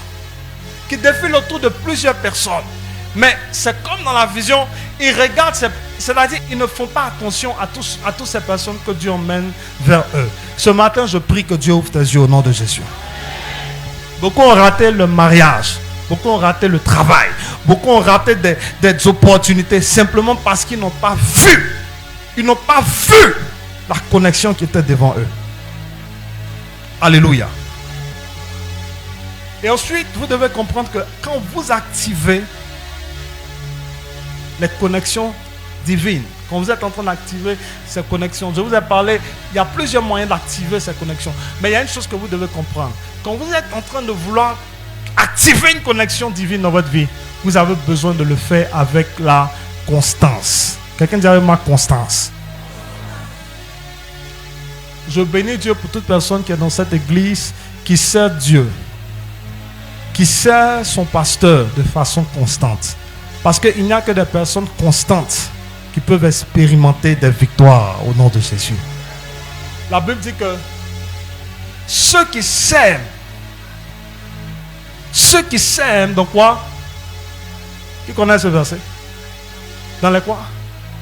Speaker 3: qui défilent autour de plusieurs personnes. Mais c'est comme dans la vision, ils regardent, c'est-à-dire ils ne font pas attention à toutes ces personnes que Dieu emmène vers eux. Ce matin, je prie que Dieu ouvre tes yeux au nom de Jésus. Beaucoup ont raté le mariage, beaucoup ont raté le travail, beaucoup ont raté des opportunités simplement parce qu'ils n'ont pas vu. Ils n'ont pas vu la connexion qui était devant eux. Alléluia. Et ensuite, vous devez comprendre que quand vous activez les connexions divines, quand vous êtes en train d'activer ces connexions, je vous ai parlé, il y a plusieurs moyens d'activer ces connexions. Mais il y a une chose que vous devez comprendre. Quand vous êtes en train de vouloir activer une connexion divine dans votre vie, vous avez besoin de le faire avec la constance. Quelqu'un dit avec moi constance. Je bénis Dieu pour toute personne qui est dans cette église, qui sert Dieu, qui sert son pasteur de façon constante. Parce qu'il n'y a que des personnes constantes qui peuvent expérimenter des victoires au nom de Jésus. La Bible dit que ceux qui sèment, dans quoi? Qui connaît ce verset? Dans les quoi?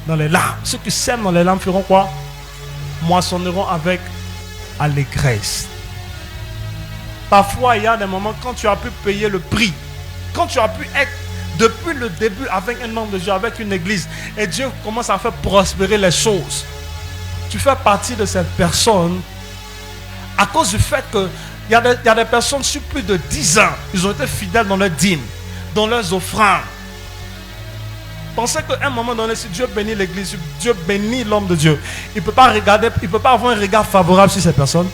Speaker 3: Dans les larmes. Ceux qui sèment dans les larmes feront quoi? Moissonneront avec allégresse. Parfois, il y a des moments quand tu as pu payer le prix, quand tu as pu être depuis le début avec un homme de Dieu, avec une église, et Dieu commence à faire prospérer les choses. Tu fais partie de cette personne à cause du fait que il y a des personnes sur plus de 10 ans, ils ont été fidèles dans leurs dîmes, dans leurs offrandes. Pensez qu'à un moment donné, si Dieu bénit l'église, si Dieu bénit l'homme de Dieu, il ne peut pas regarder, il ne peut pas avoir un regard favorable sur ces personnes.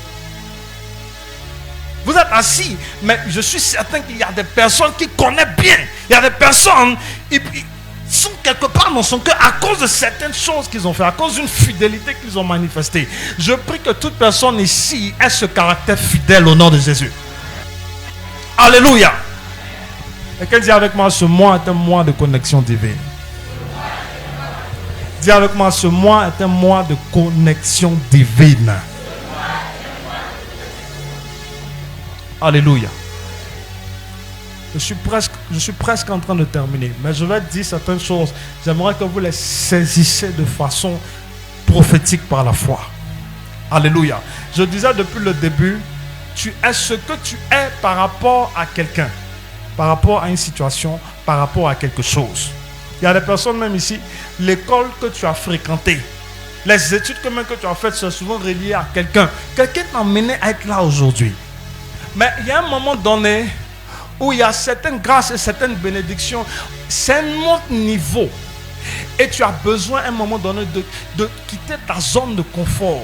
Speaker 3: Vous êtes assis, mais je suis certain qu'il y a des personnes qui connaissent bien. Il y a des personnes qui sont quelque part dans son cœur à cause de certaines choses qu'ils ont fait, à cause d'une fidélité qu'ils ont manifestée. Je prie que toute personne ici ait ce caractère fidèle au nom de Jésus. Alléluia. Et qu'elle dit avec moi, ce mois est un mois de connexion divine. Dis avec moi, ce mois est un mois de connexion divine. Alléluia. Je suis presque en train de terminer, mais je vais dire certaines choses. J'aimerais que vous les saisissiez de façon prophétique par la foi. Alléluia. Je disais depuis le début, tu es ce que tu es par rapport à quelqu'un, par rapport à une situation, par rapport à quelque chose. Il y a des personnes même ici, l'école que tu as fréquentée, les études que même que tu as faites sont souvent reliées à quelqu'un. Quelqu'un t'a amené à être là aujourd'hui. Mais il y a un moment donné où il y a certaines grâces et certaines bénédictions. C'est un autre niveau. Et tu as besoin à un moment donné de quitter ta zone de confort.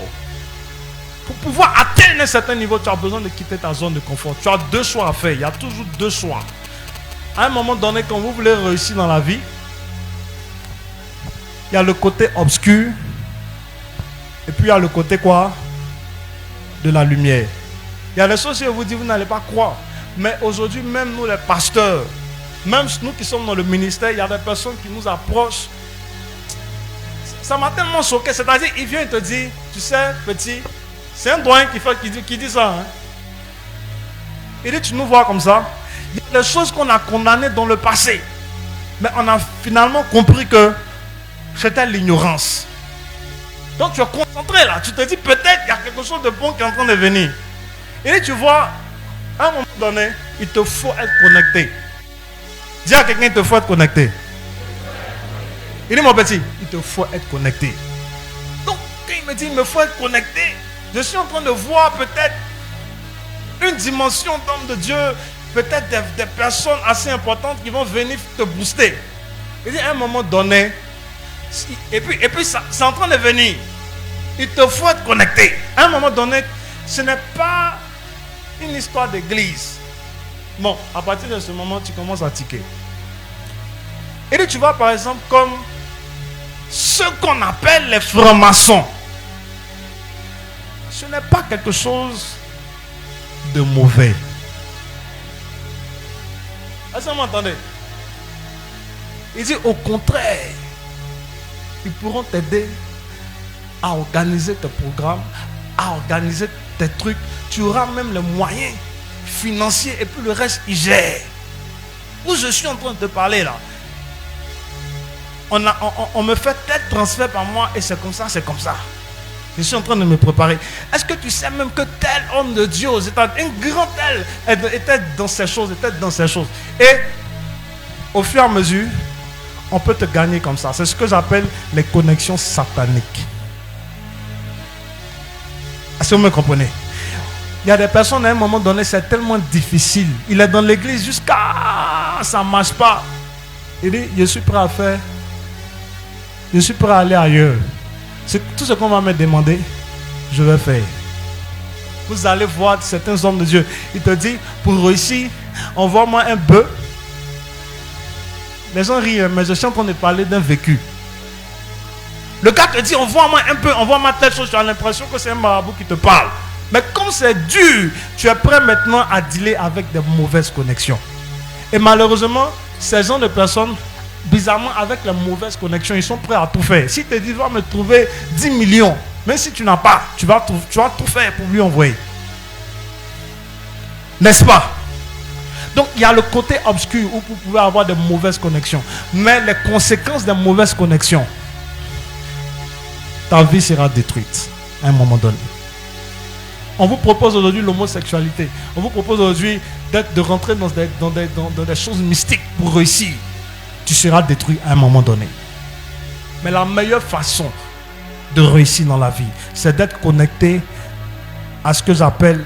Speaker 3: Pour pouvoir atteindre un certain niveau, tu as besoin de quitter ta zone de confort. Tu as deux choix à faire. Il y a toujours deux choix. À un moment donné, quand vous voulez réussir dans la vie, il y a le côté obscur. Et puis il y a le côté quoi? De la lumière. Il y a des choses que je vous dis, vous n'allez pas croire. Mais aujourd'hui, même nous les pasteurs, même nous qui sommes dans le ministère, il y a des personnes qui nous approchent. Ça m'a tellement choqué. C'est-à-dire, il vient et te dit, tu sais, petit, c'est un doyen qui dit ça. Hein? Il dit, tu nous vois comme ça. Il y a des choses qu'on a condamnées dans le passé. Mais on a finalement compris que c'était l'ignorance. Donc tu es concentré là. Tu te dis, peut-être il y a quelque chose de bon qui est en train de venir. Et tu vois, à un moment donné, il te faut être connecté. Dis à quelqu'un, il te faut être connecté. Il dit, mon petit, il te faut être connecté. Donc, quand il me dit, il me faut être connecté, je suis en train de voir peut-être une dimension d'homme de Dieu, peut-être des personnes assez importantes qui vont venir te booster. Il dit, à un moment donné, et puis c'est en train de venir. Il te faut être connecté. À un moment donné, ce n'est pas une histoire d'église. Bon, à partir de ce moment, tu commences à tiquer. Et là, tu vois par exemple comme ce qu'on appelle les francs-maçons. Ce n'est pas quelque chose de mauvais. Est-ce que vous m'entendez? Il dit au contraire, ils pourront t'aider à organiser tes programmes, à organiser tes trucs. Tu auras même les moyens financiers et puis le reste, ils gèrent. Où je suis en train de te parler là, on me fait tel transfert par mois et c'est comme ça, c'est comme ça. Je suis en train de me préparer. Est-ce que tu sais même que tel homme de Dieu aux États-Unis, un grand tel, était dans ces choses, Et au fur et à mesure, on peut te gagner comme ça. C'est ce que j'appelle les connexions sataniques. Est-ce que vous me comprenez? Il y a des personnes à un moment donné, c'est tellement difficile. Il est dans l'église jusqu'à ça ne marche pas. Il dit, je suis prêt à faire. Je suis prêt à aller ailleurs. Tout ce qu'on va me demander, je vais faire. Vous allez voir certains hommes de Dieu. Il te dit, pour réussir, envoie-moi un bœuf. Les gens rient, mais je suis en train de parler d'un vécu. Le gars te dit, envoie-moi un peu, envoie-moi telle chose. Tu as l'impression que c'est un marabout qui te parle. Mais comme c'est dur, tu es prêt maintenant à dealer avec des mauvaises connexions. Et malheureusement, ces gens de personnes bizarrement, avec les mauvaises connexions, ils sont prêts à tout faire. Si tu te dis, va me trouver 10 millions, même si tu n'as pas, tu vas tout faire pour lui envoyer. N'est-ce pas? Donc, il y a le côté obscur où vous pouvez avoir de mauvaises connexions. Mais les conséquences des mauvaises connexions, ta vie sera détruite à un moment donné. On vous propose aujourd'hui l'homosexualité. On vous propose aujourd'hui de rentrer dans des choses mystiques pour réussir. Tu seras détruit à un moment donné. Mais la meilleure façon de réussir dans la vie, c'est d'être connecté à ce que j'appelle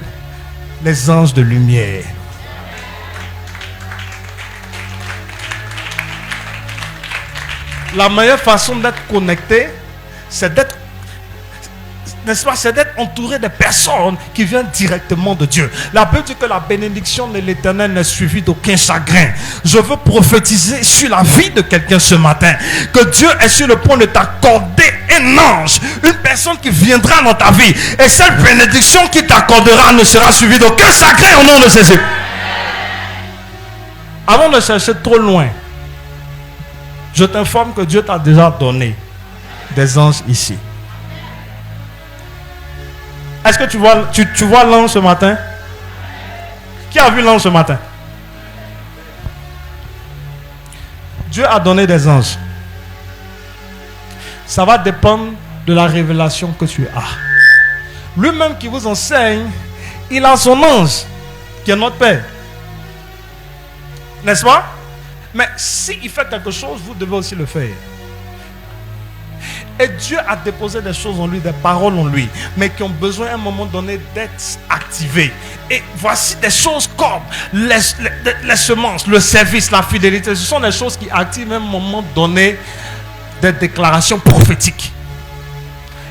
Speaker 3: les anges de lumière. La meilleure façon d'être connecté, c'est d'être, n'est-ce pas, c'est d'être entouré de personnes qui viennent directement de Dieu. La Bible dit que la bénédiction de l'Éternel n'est suivie d'aucun chagrin. Je veux prophétiser sur la vie de quelqu'un ce matin, que Dieu est sur le point de t'accorder un ange, une personne qui viendra dans ta vie, et cette bénédiction qui t'accordera ne sera suivie d'aucun chagrin au nom de Jésus. Avant de chercher trop loin, je t'informe que Dieu t'a déjà donné des anges ici. Est-ce que tu vois l'ange ce matin? Qui a vu l'ange ce matin? Dieu a donné des anges. Ça va dépendre de la révélation que tu as. Lui-même qui vous enseigne, il a son ange, qui est notre Père. N'est-ce pas? Mais s'il fait quelque chose, vous devez aussi le faire. Et Dieu a déposé des choses en lui, des paroles en lui, mais qui ont besoin à un moment donné d'être activées. Et voici des choses comme les semences, le service, la fidélité. Ce sont des choses qui activent à un moment donné des déclarations prophétiques.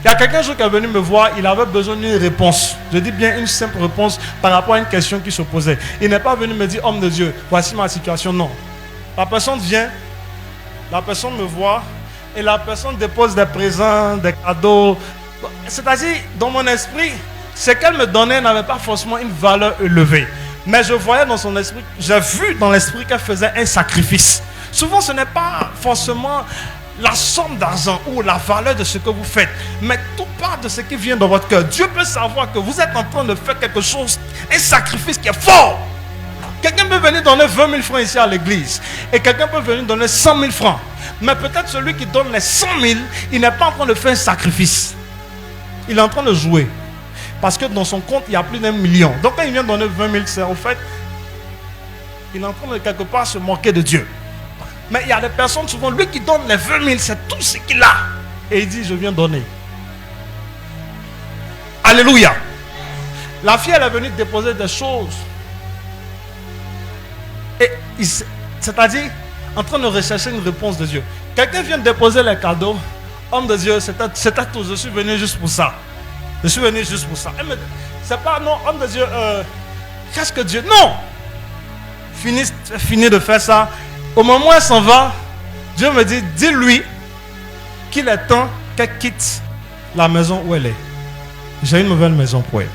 Speaker 3: Il y a quelqu'un qui est venu me voir, il avait besoin d'une réponse. Je dis bien une simple réponse par rapport à une question qui se posait. Il n'est pas venu me dire, homme de Dieu, voici ma situation. Non. La personne vient, la personne me voit, et la personne dépose des présents, des cadeaux. C'est-à-dire, dans mon esprit, ce qu'elle me donnait n'avait pas forcément une valeur élevée. Mais je voyais dans son esprit, j'ai vu dans l'esprit qu'elle faisait un sacrifice. Souvent, ce n'est pas forcément la somme d'argent ou la valeur de ce que vous faites, mais tout part de ce qui vient dans votre cœur. Dieu peut savoir que vous êtes en train de faire quelque chose, un sacrifice qui est fort. Quelqu'un peut venir donner 20 000 francs ici à l'église, et quelqu'un peut venir donner 100 000 francs. Mais peut-être celui qui donne les 100 000, il n'est pas en train de faire un sacrifice. Il est en train de jouer. Parce que dans son compte, il y a plus d'1 million. Donc quand il vient donner 20 000, c'est en fait, il est en train de quelque part se moquer de Dieu. Mais il y a des personnes, souvent, lui qui donne les 20 000, c'est tout ce qu'il a. Et il dit, je viens donner. Alléluia. La fille, elle est venue déposer des choses. Et c'est-à-dire, en train de rechercher une réponse de Dieu. Quelqu'un vient de déposer les cadeaux. Homme de Dieu, c'était tout. Je suis venu juste pour ça. Je suis venu juste pour ça. Elle me dit, c'est pas, non, homme de Dieu, qu'est-ce que Dieu... Non. Fini de faire ça. Au moment où elle s'en va, Dieu me dit, dis-lui qu'il est temps qu'elle quitte la maison où elle est. J'ai une nouvelle maison pour elle.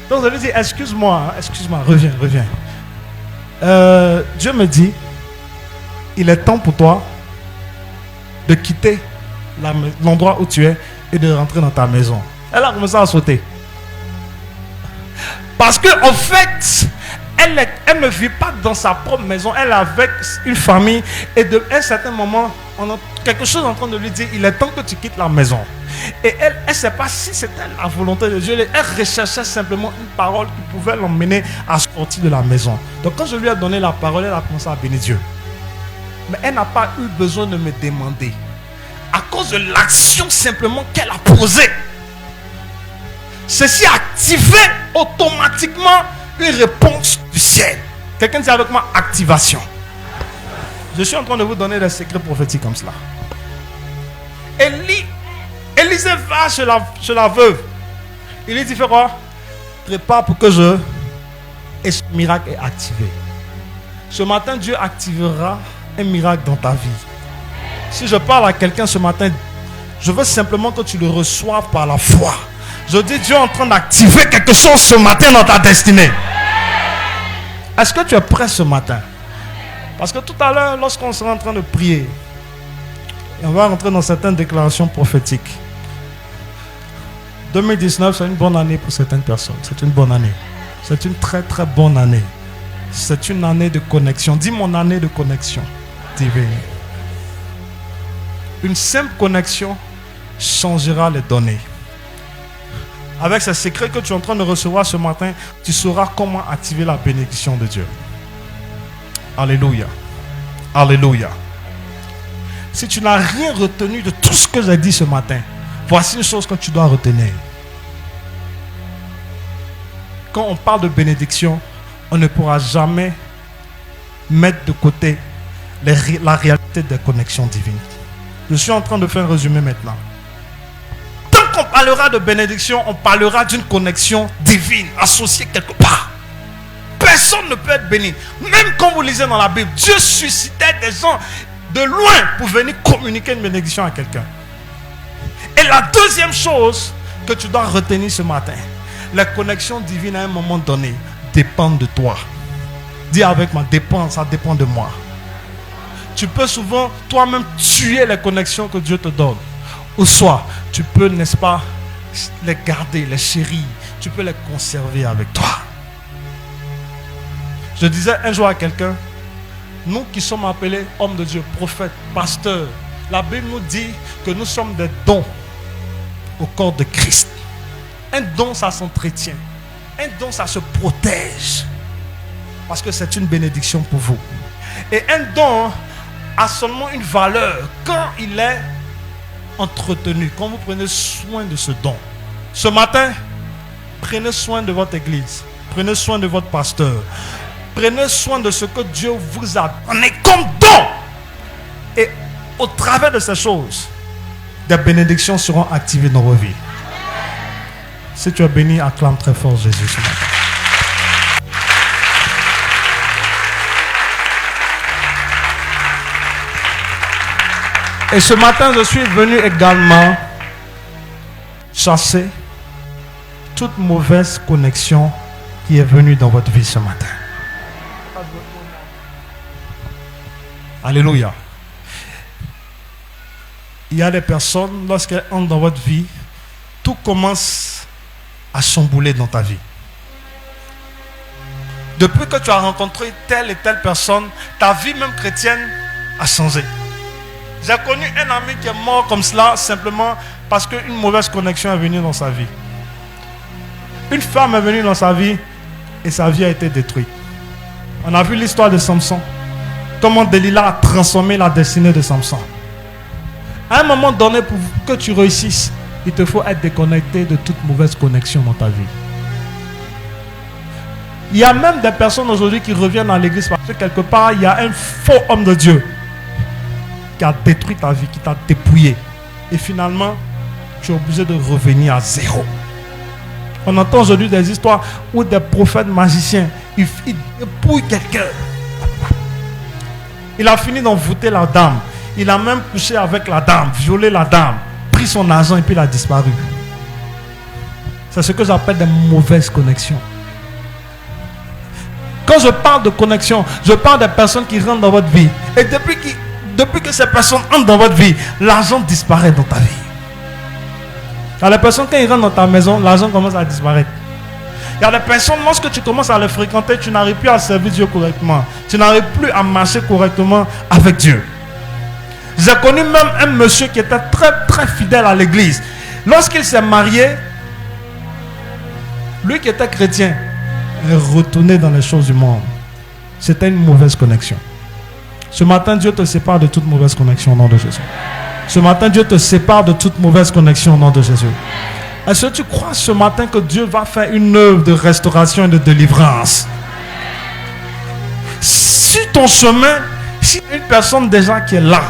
Speaker 3: Donc je lui dis, excuse-moi, reviens. Dieu me dit, il est temps pour toi de quitter l'endroit où tu es et de rentrer dans ta maison. Elle a commencé à sauter. Parce que en fait, elle ne vit pas dans sa propre maison. Elle est avec une famille. Et de un certain moment, on a quelque chose en train de lui dire, il est temps que tu quittes la maison. Et elle ne sait pas si c'était la volonté de Dieu. Elle recherchait simplement une parole qui pouvait l'emmener à sortir de la maison. Donc quand je lui ai donné la parole, elle a commencé à bénir Dieu. Mais elle n'a pas eu besoin de me demander. À cause de l'action simplement qu'elle a posée. Ceci a activé automatiquement une réponse du ciel. Quelqu'un dit avec moi, activation. Je suis en train de vous donner des secrets prophétiques comme cela. Élisée va chez la veuve. Il lui dit, fais quoi? Prépare pour que et ce miracle est activé. Ce matin, Dieu activera un miracle dans ta vie. Si je parle à quelqu'un ce matin, je veux simplement que tu le reçoives par la foi. Je dis, Dieu est en train d'activer quelque chose ce matin dans ta destinée. Est-ce que tu es prêt ce matin? Parce que tout à l'heure, lorsqu'on sera en train de prier,
Speaker 2: Et on va rentrer dans certaines déclarations prophétiques. 2019, c'est une bonne année pour certaines personnes. C'est une bonne année. C'est une très très bonne année. C'est une année de connexion. Dis mon année de connexion divine. Une simple connexion changera les données. Avec ces secrets que tu es en train de recevoir ce matin, tu sauras comment activer la bénédiction de Dieu. Alléluia. Alléluia. Si tu n'as rien retenu de tout ce que j'ai dit ce matin, voici une chose que tu dois retenir. Quand on parle de bénédiction, on ne pourra jamais mettre de côté la réalité des connexions divines. Je suis en train de faire un résumé maintenant. Tant qu'on parlera de bénédiction, on parlera d'une connexion divine associée quelque part. Personne ne peut être béni. Même quand vous lisez dans la Bible, Dieu suscitait des gens de loin pour venir communiquer une bénédiction à quelqu'un. Et la deuxième chose que tu dois retenir ce matin, la connexion divine à un moment donné dépend de toi. Dis avec moi, ça dépend de moi. Tu peux souvent toi-même tuer les connexions que Dieu te donne. Ou soit, tu peux, n'est-ce pas, les garder, les chérir. Tu peux les conserver avec toi. Je disais un jour à quelqu'un, nous qui sommes appelés hommes de Dieu, prophètes, pasteurs, la Bible nous dit que nous sommes des dons au corps de Christ. Un don, ça s'entretient. Un don, ça se protège. Parce que c'est une bénédiction pour vous. Et un don a seulement une valeur quand il est entretenu, quand vous prenez soin de ce don. Ce matin, prenez soin de votre église. Prenez soin de votre pasteur. Prenez soin de ce que Dieu vous a donné comme don. Et au travers de ces choses, des bénédictions seront activées dans vos vies. Si tu es béni, acclame très fort Jésus ce matin. Et ce matin, je suis venu également chasser toute mauvaise connexion qui est venue dans votre vie ce matin. Alléluia. Il y a des personnes, lorsqu'elles entrent dans votre vie, tout commence à chambouler dans ta vie. Depuis que tu as rencontré telle et telle personne, ta vie même chrétienne a changé. J'ai connu un ami qui est mort comme cela simplement parce qu'une mauvaise connexion est venue dans sa vie. Une femme est venue dans sa vie et sa vie a été détruite. On a vu l'histoire de Samson. Comment Delilah a transformé la destinée de Samson. À un moment donné, pour que tu réussisses, il te faut être déconnecté de toute mauvaise connexion dans ta vie. Il y a même des personnes aujourd'hui qui reviennent à l'église parce que quelque part, il y a un faux homme de Dieu qui a détruit ta vie, qui t'a dépouillé. Et finalement, tu es obligé de revenir à zéro. On entend aujourd'hui des histoires où des prophètes magiciens, ils dépouillent quelqu'un. Il a fini d'envoûter la dame. Il a même couché avec la dame, violé la dame, pris son argent et puis il a disparu. C'est ce que j'appelle des mauvaises connexions. Quand je parle de connexion, je parle des personnes qui rentrent dans votre vie. Et depuis que ces personnes entrent dans votre vie, l'argent disparaît dans ta vie. Il y a des personnes, quand ils rentrent dans ta maison, l'argent commence à disparaître. Il y a des personnes, lorsque tu commences à les fréquenter, tu n'arrives plus à servir Dieu correctement. Tu n'arrives plus à marcher correctement avec Dieu. J'ai connu même un monsieur qui était très très fidèle à l'église. Lorsqu'il s'est marié, lui qui était chrétien, est retourné dans les choses du monde. C'était une mauvaise connexion. Ce matin, Dieu te sépare de toute mauvaise connexion au nom de Jésus. Ce matin, Dieu te sépare de toute mauvaise connexion au nom de Jésus. Est-ce que tu crois ce matin que Dieu va faire une œuvre de restauration et de délivrance? Sur ton chemin, s'il y a une personne déjà qui est là,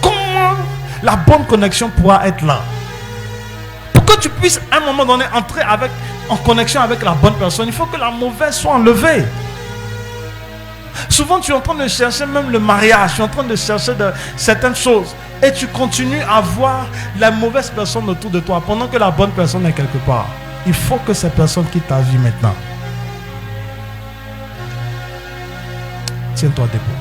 Speaker 2: comment la bonne connexion pourra être là? Pour que tu puisses à un moment donné entrer en connexion avec la bonne personne, il faut que la mauvaise soit enlevée. Souvent tu es en train de chercher même le mariage, tu es en train de chercher certaines choses et tu continues à voir les mauvaises personnes autour de toi pendant que la bonne personne est quelque part. Il faut que ces personnes quittent ta vie maintenant. Tiens-toi debout.